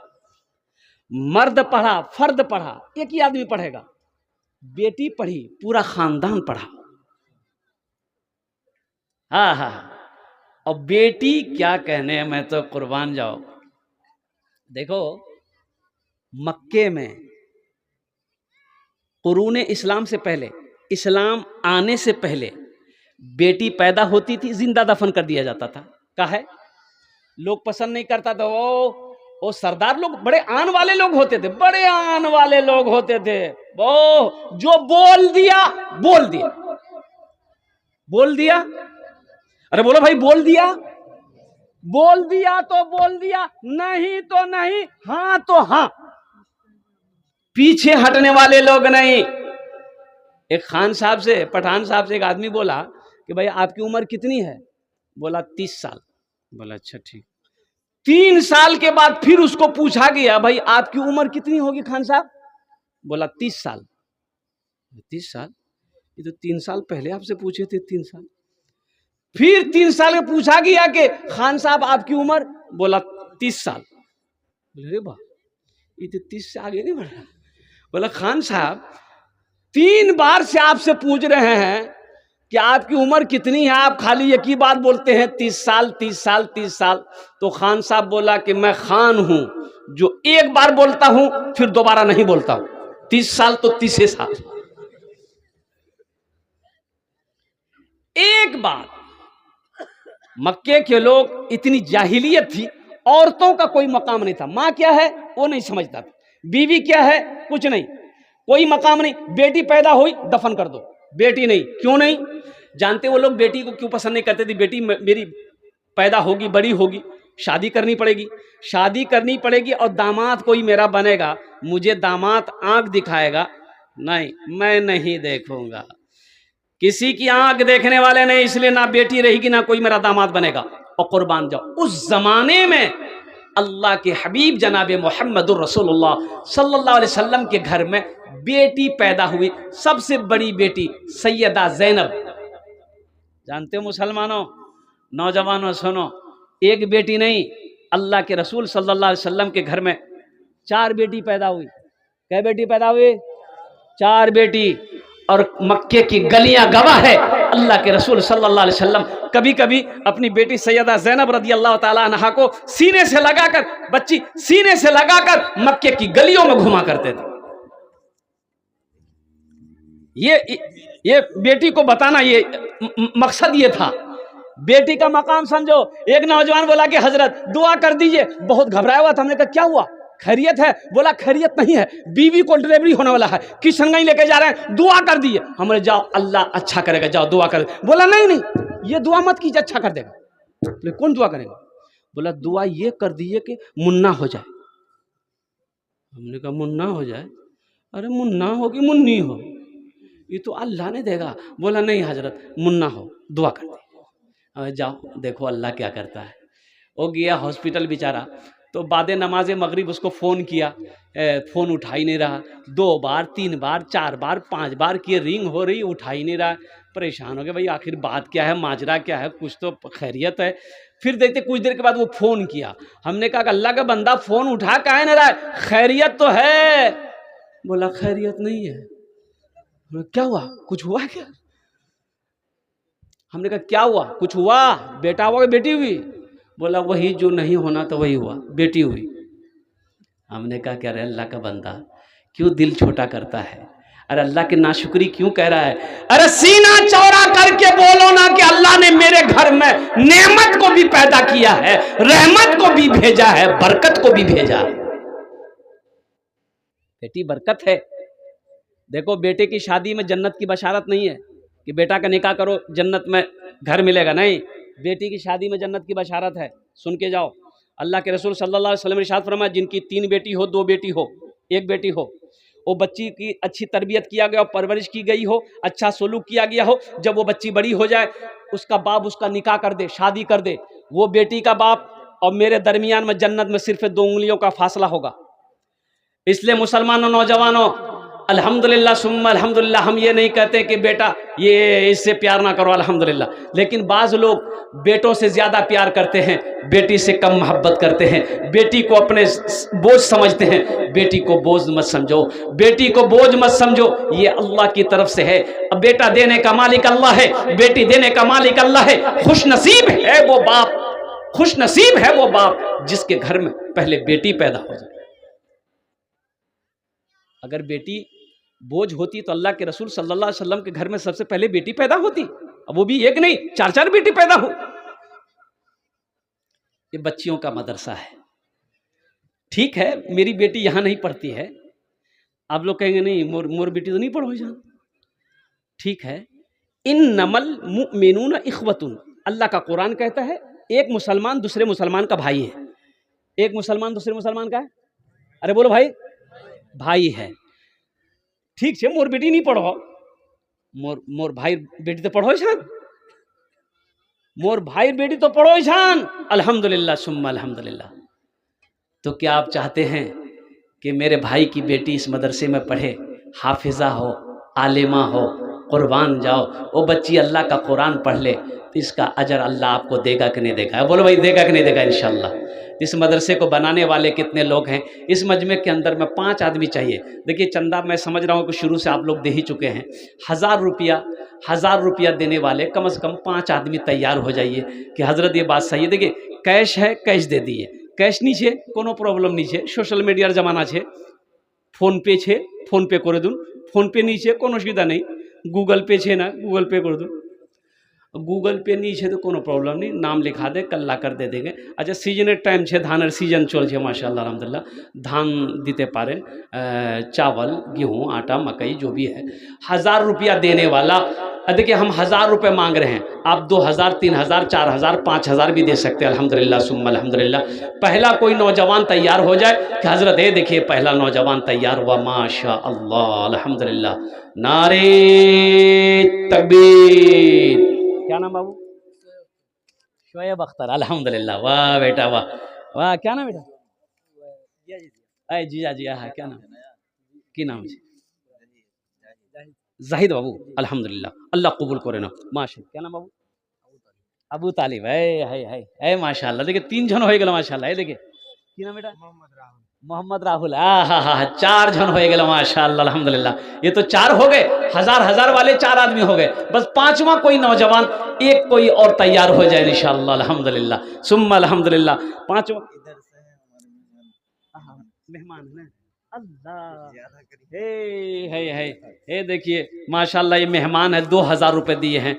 मर्द पढ़ा फर्द पढ़ा, एक ही आदमी पढ़ेगा, बेटी पढ़ी पूरा खानदान पढ़ा। हाँ हाँ, और बेटी क्या कहने, मैं तो कुर्बान जाओ। देखो मक्के में कुरून इस्लाम से पहले, इस्लाम आने से पहले बेटी पैदा होती थी, जिंदा दफन कर दिया जाता था। काहे? लोग पसंद नहीं करता था, वो सरदार लोग बड़े आन वाले लोग होते थे, बड़े आन वाले लोग होते थे, वो जो बोल दिया बोल दिया, बोल दिया, अरे बोलो भाई, बोल दिया, बोल दिया तो बोल दिया, नहीं तो नहीं, हाँ तो हाँ, पीछे हटने वाले लोग नहीं। एक खान साहब से, पठान साहब से एक आदमी बोला कि भाई आपकी उम्र कितनी है? बोला 30 साल। बोला अच्छा ठीक। 3 साल के बाद फिर उसको पूछा गया, भाई आपकी उम्र कितनी होगी खान साहब? बोला 30 साल। 30 साल? ये तो 3 साल पहले आपसे पूछे थे, 3 साल। फिर 3 साल में पूछा गया कि खान साहब आपकी उम्र? बोला 30 साल। बोले रे बा, ये तो 30 से आगे नहीं बढ़ रहा। बोला खान साहब 3 बार से आपसे पूछ रहे हैं, कि आपकी उम्र कितनी है, आप खाली एक ही बात बोलते हैं 30 साल 30 साल 30 साल। तो खान साहब बोला कि मैं खान हूं जो एक बार बोलता हूं फिर दोबारा नहीं बोलता हूं, 30 साल तो 30 साल। एक बार मक्के के लोग इतनी जाहिलियत थी, औरतों का कोई मकाम नहीं था। मां क्या है वो नहीं समझता था, बीवी क्या है कुछ नहीं, कोई मकाम नहीं। बेटी पैदा हुई दफन कर दो, बेटी नहीं। क्यों नहीं जानते वो लोग बेटी को क्यों पसंद नहीं करते थे? बेटी मेरी पैदा होगी, बड़ी होगी, शादी करनी पड़ेगी, शादी करनी पड़ेगी और दामाद कोई मेरा बनेगा, मुझे दामाद आंख दिखाएगा नहीं, मैं नहीं देखूंगा। किसी की आंख देखने वाले नहीं, इसलिए ना बेटी रहेगी ना कोई मेरा दामाद बनेगा। और कुर्बान जाओ। उस जमाने में अल्लाह के हबीब जनाब मोहम्मदुर रसूलुल्लाह सल्लल्लाहु अलैहि वसल्लम के घर में बेटी पैदा हुई, सबसे बड़ी बेटी सैयदा ज़ैनब। जानते हो मुसलमानों, नौजवानों सुनो, एक बेटी नहीं, अल्लाह के रसूल सल्लल्लाहु अलैहि वसल्लम के घर में 4 बेटी पैदा हुई। क्या बेटी पैदा हुई? 4 बेटी। और मक्के की गलियां गवाह है, अल्लाह के रसूल सल्लल्लाहु अलैहि वसल्लम कभी कभी अपनी बेटी सैयदा ज़ैनब रज़ी अल्लाह ताला अन्हा को सीने से लगाकर, बच्ची सीने से लगाकर मक्के की गलियों में घुमा करते थे। ये बेटी को बताना, ये मकसद ये था। बेटी का मकाम समझो। एक नौजवान बोला कि हजरत दुआ कर दीजिए, बहुत घबराया हुआ था। हमने कहा क्या हुआ, खैरियत है? बोला खैरियत नहीं है, बीवी को डिलीवरी होने वाला है, किशनगंज लेके जा रहे हैं, दुआ कर दीजिए। हमने जाओ अल्लाह अच्छा करेगा, जाओ दुआ कर। बोला नहीं नहीं, ये दुआ मत कीजिए, अच्छा कर देगा। बोले कौन दुआ करेगा? बोला दुआ ये कर दीजिए कि मुन्ना हो जाए। हमने कहा मुन्ना हो जाए? अरे मुन्ना हो कि मुन्नी हो, ये तो अल्लाह ने देगा। बोला नहीं हजरत, मुन्ना हो, दुआ कर दीजिए। जाओ देखो अल्लाह क्या करता है। वो गया हॉस्पिटल बेचारा, तो बाद नमाज मगरिब उसको फ़ोन किया, फ़ोन उठा ही नहीं रहा। 2 बार 3 बार 4 बार 5 बार किए, रिंग हो रही, उठा ही नहीं रहा। परेशान हो गए, भाई आखिर बात क्या है, माजरा क्या है, कुछ तो खैरियत है। फिर देखते कुछ देर के बाद वो फ़ोन किया। हमने कहा कि अल्लाह का बंदा फ़ोन उठा काहे नहीं रहा है, खैरियत तो है? बोला खैरियत नहीं है। क्या हुआ, कुछ हुआ क्या? हमने कहा क्या हुआ, कुछ हुआ? बेटा हुआ कि बेटी हुई? बोला वही जो नहीं होना तो वही हुआ, बेटी हुई। हमने कहा क्या रे अल्लाह का बंदा, क्यों दिल छोटा करता है? अरे अल्लाह की नाशुक्री क्यों कह रहा है? अरे सीना चौड़ा करके बोलो ना कि अल्लाह ने मेरे घर में नेमत को भी पैदा किया है, रहमत को भी भेजा है, बरकत को भी भेजा है। बेटी बरकत है। देखो बेटे की शादी में जन्नत की बशारत नहीं है कि बेटा का निकाह करो जन्नत में घर मिलेगा, नहीं। बेटी की शादी में जन्नत की बशारत है, सुन के जाओ। अल्लाह के रसूल सल्लल्लाहु अलैहि वसल्लम ने इरशाद फरमाया जिनकी 3 बेटी हो, 2 बेटी हो, 1 बेटी हो, वो बच्ची की अच्छी तरबियत किया गया, परवरिश की गई हो, अच्छा सलूक किया गया हो, जब वो बच्ची बड़ी हो जाए उसका बाप उसका निकाह कर दे, शादी कर दे, वो बेटी का बाप और मेरे दरमियान में जन्नत में सिर्फ 2 उंगलियों का फासला होगा। इसलिए मुसलमानों, नौजवानों, अल्हम्दुलिल्लाह सुम्मा अल्हम्दुलिल्लाह, हम ये नहीं कहते कि बेटा ये इससे प्यार ना करो, अल्हम्दुलिल्लाह, लेकिन बाज़ लोग बेटों से ज़्यादा प्यार करते हैं, बेटी से कम मोहब्बत करते हैं, बेटी को अपने बोझ समझते हैं। बेटी को बोझ मत समझो, बेटी को बोझ मत समझो, ये अल्लाह की तरफ से है। अब बेटा देने का मालिक अल्लाह है, बेटी देने का मालिक अल्लाह है। खुश नसीब है वो बाप, खुश नसीब है वो बाप जिसके घर में पहले बेटी पैदा हो जाए। अगर बेटी बोझ होती तो अल्लाह के रसूल सल्लल्लाहु अलैहि वसल्लम के घर में सबसे पहले बेटी पैदा होती, अब वो भी एक नहीं 4-4 बेटी पैदा हो। ये बच्चियों का मदरसा है। ठीक है मेरी बेटी यहां नहीं पढ़ती है, आप लोग कहेंगे नहीं मोर बेटी तो नहीं पढ़ो जान, ठीक है। इन्नमल मुमिनून इख्वतुन, अल्लाह का कुरान कहता है एक मुसलमान दूसरे मुसलमान का भाई है। एक मुसलमान दूसरे मुसलमान का है, अरे बोलो भाई, भाई है। ठीक है मोर बेटी नहीं पढ़ो, मोर भाई बेटी तो पढ़ो छान, मोर भाई बेटी तो पढ़ो छान, अल्हम्दुलिल्लाह सुम्मा अल्हम्दुलिल्लाह। तो क्या आप चाहते हैं कि मेरे भाई की बेटी इस मदरसे में पढ़े, हाफिजा हो, आलिमा हो, कुर्बान जाओ, वो बच्ची अल्लाह का कुरान पढ़ ले, तो इसका अजर अल्लाह आपको देगा कि नहीं देगा? बोलो भाई, देगा कि नहीं देगा? इंशाल्लाह। इस मदरसे को बनाने वाले कितने लोग हैं? इस मजमे के अंदर में 5 आदमी चाहिए। देखिए चंदा मैं समझ रहा हूँ कि शुरू से आप लोग दे ही चुके हैं। 1000 रुपया देने वाले कम से कम 5 आदमी तैयार हो जाइए कि हज़रत ये बात सही है। देखिए कैश है, कैश दे दिए, कैश नहीं छे कोनो प्रॉब्लम नहीं छे, सोशल मीडियार जमाना छे, फोन पे छे फोन पे करे दूँ, फोन पे नहीं छे कोनो सुविधा नहीं, गूगल पे छे ना गूगल पे कर दूँ, गूगल पे नहीं है तो कोनो प्रॉब्लम नहीं, नाम लिखा दे कल ला कर दे देंगे। अच्छा सीजन टाइम है, धानर सीजन चल है माशाल्लाह अलहमदिल्ला, धान दीते पारे, चावल गेहूँ आटा मकई जो भी है। 1000 रुपया देने वाला, देखिए हम 1000 रुपये मांग रहे हैं, आप 2000 3000 4000 5000 भी दे सकते हैं। अल्हम्दुलिल्लाह सुम्मा अल्हम्दुलिल्लाह। पहला कोई नौजवान तैयार हो जाए कि हज़रत ये देखिए पहला नौजवान तैयार हुआ, माशा अल्लाह अल्हम्दुलिल्लाह, नारे तकबीर। क्या नाम बाबू? शोएब अख्तर, अल्हम्दुलिल्लाह, वाह बेटा वाह वाह। क्या नाम बेटा? अरे जीजा जी, हाँ क्या नाम? की नाम है? जाहिद बाबू, अल्हम्दुलिल्लाह, अल्लाह कबूल करे ना माशा। क्या नाम बाबू? अबू तालिब है माशाल्लाह। देखिए 3 जन हो गए माशाल्लाह। देखिए की नाम बेटा? मोहम्मद राहुल। हाँ 4 जन हो गए माशाल्लाह अल्हम्दुलिल्लाह। ये तो 4 हो गए, 1000 वाले 4 आदमी हो गए, बस 5वां कोई नौजवान एक कोई और तैयार हो जाए इंशाअल्लाह अल्हम्दुलिल्लाह सुम्मा अल्हम्दुलिल्लाह। 5वां मेहमान है अल्लाह, हे देखिए माशाल्लाह ये मेहमान है, 2000 रुपये दिए हैं।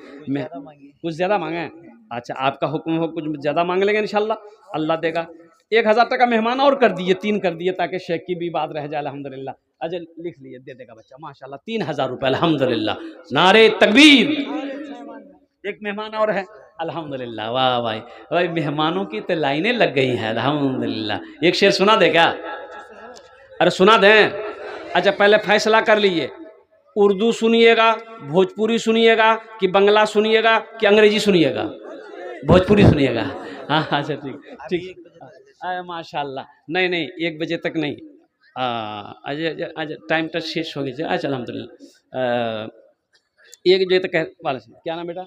कुछ ज़्यादा मांगे हैं? अच्छा आपका हुक्म हो, कुछ ज़्यादा मांग लेंगे इंशाल्लाह अल्लाह देगा। 1000 टका मेहमान और कर दिए, 3 कर दिए ताकि शेख की भी बात रह जाए अल्हम्दुलिल्लाह। अच्छा लिख लिए, दे देगा बच्चा माशाल्लाह 3000 रुपये अल्हम्दुलिल्लाह, नारे तकबीर। एक मेहमान और है अल्हम्दुलिल्लाह, वाह भाई भाई मेहमानों की तो लाइनें लग गई हैं अल्हम्दुलिल्लाह। एक शेर सुना दे क्या? अरे सुना दें। अच्छा पहले फैसला कर लीजिए, उर्दू सुनिएगा, भोजपुरी सुनिएगा कि बंगला सुनिएगा कि अंग्रेजी सुनिएगा? भोजपुरी सुनिएगा। हाँ अच्छा ठीक ठीक, माशाल्लाह। नहीं 1 बजे तक नहीं, आज टाइम तो शेष हो गया। अच्छा अल्हम्दुलिल्लाह 1 बजे तक वाला। क्या नाम बेटा?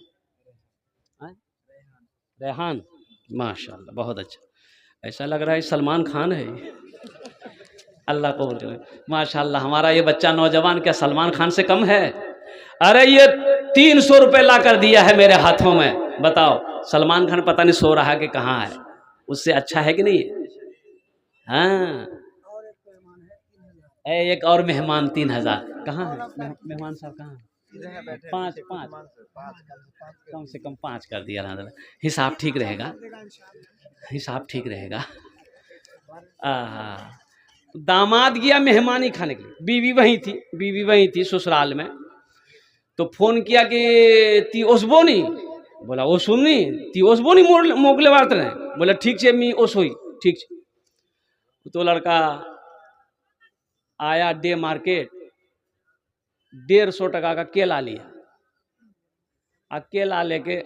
रेहान, माशाल्लाह बहुत अच्छा, ऐसा लग रहा है सलमान खान है। अल्लाह को माशाल्लाह, हमारा ये बच्चा नौजवान क्या सलमान खान से कम है? अरे ये 300 रुपये ला कर दिया है मेरे हाथों में, बताओ सलमान खान पता नहीं सो रहा है कि कहाँ है, उससे अच्छा है कि नहीं? हाँ एक और मेहमान 3000 कहाँ है? मेहमान साहब कहाँ है? 5 कम से कम 5 कर दिया। हिसाब ठीक रहेगा, हिसाब ठीक रहेगा। दामाद गया मेहमानी खाने के लिए, बीवी वहीं थी ससुराल में, तो फोन किया कि ती ओसबो नहीं, बोला ओ सुननी ती ओसबो नहीं मोगले बात रहे, बोला ठीक है मी ओसोई ठीक है। तो लड़का आया डे मार्केट, 150 टका का केला लिया, केला लेके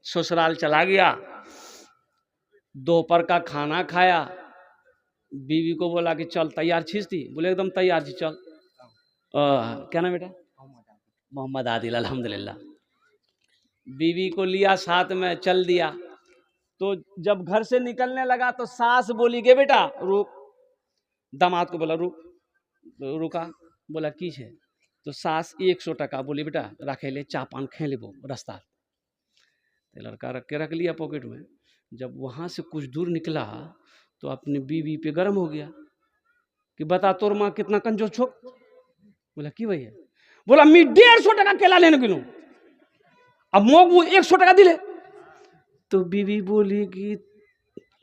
ससुराल चला गया, दोपहर का खाना खाया, बीवी को बोला कि चल तैयार छीस थी, बोले एकदम तैयार थी चल। क्या नाम बेटा? मोहम्मद आदिल, अल्हम्दुलिल्लाह। बीवी को लिया साथ में चल दिया, तो जब घर से निकलने लगा तो सास बोली गे बेटा रुक, दामाद को बोला रुका, बोला की है? तो सास 100 टका बोली बेटा रखे ले, चा पान खे लेबो रास्ता। तो लड़का रख लिया पॉकेट में। जब वहाँ से कुछ दूर निकला तो अपनी बीवी पे गर्म हो गया कि बता तोर माँ कितना कंजूस छो। बोला की भैया? बोला मी 150 टका केला लेने गेलूं, अब मोग वो 100 टका दिले। तो बीवी बोली कि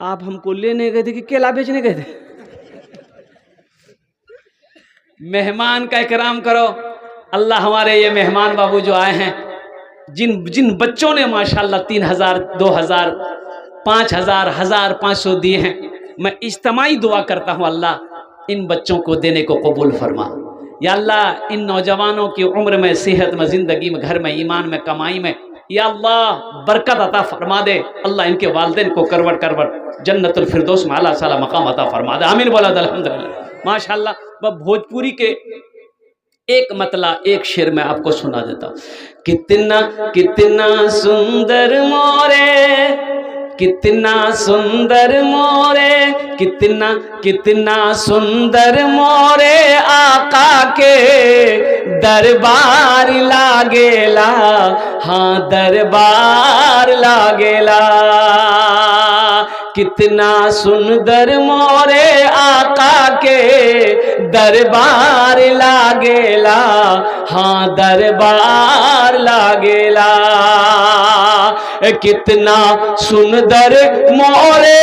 आप हमको लेने गए थे कि केला बेचने गए थे? मेहमान का इकराम करो। अल्लाह हमारे ये मेहमान बाबू जो आए हैं, जिन बच्चों ने माशाल्लाह 3000 2000 5000 1500 दिए हैं, मैं इज्तिमाई दुआ करता हूँ अल्लाह इन बच्चों को देने को कबूल फरमा। या अल्लाह इन नौजवानों की उम्र में, सेहत में, ज़िंदगी में, घर में, ईमान में, कमाई में या अल्लाह बरकत अता फरमा दे। अल्लाह इनके वालिदैन को करवट जन्नतुल फिरदौस में आला साला मकाम अता फरमा दे। आमीन बोला अल्हम्दुलिल्लाह माशाल्लाह। भोजपुरी के एक मतला एक शेर मैं आपको सुना देता हूं। कितना कितना सुंदर मोरे, कितना सुंदर मोरे, कितना कितना सुंदर मोरे आका के दरबार लागेला, हाँ दरबार लागेला। कितना सुंदर मोरे आका के दरबार लागेला, हाँ दरबार लागेला। कितना सुंदर मोरे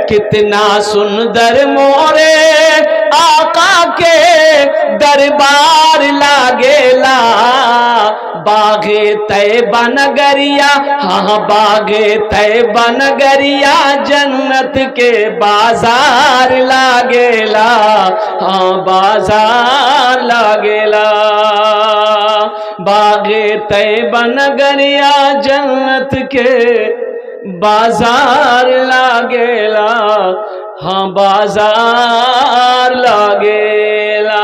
कितना सुंदर मोरे आका के दरबार लागेला। बागे तैबा नगरिया, हाँ बागे तैबा नगरिया जन्नत के बाजार लागेला, हाँ बाजार लागेला। बागे तैबा नगरिया जन्नत के बाजार लागेला, हाँ बाजार लागेला।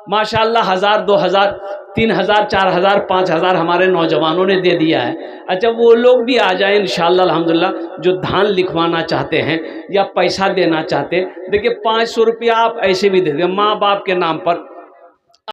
माशाअल्लाह 1000, 2000, 3000, 4000, 5000 हमारे नौजवानों ने दे दिया है। अच्छा वो लोग भी आ जाएं इंशाअल्लाह अल्हम्दुलिल्लाह, जो धान लिखवाना चाहते हैं या पैसा देना चाहते हैं। देखिए 500 रुपया आप ऐसे भी दे दें, माँ बाप के नाम पर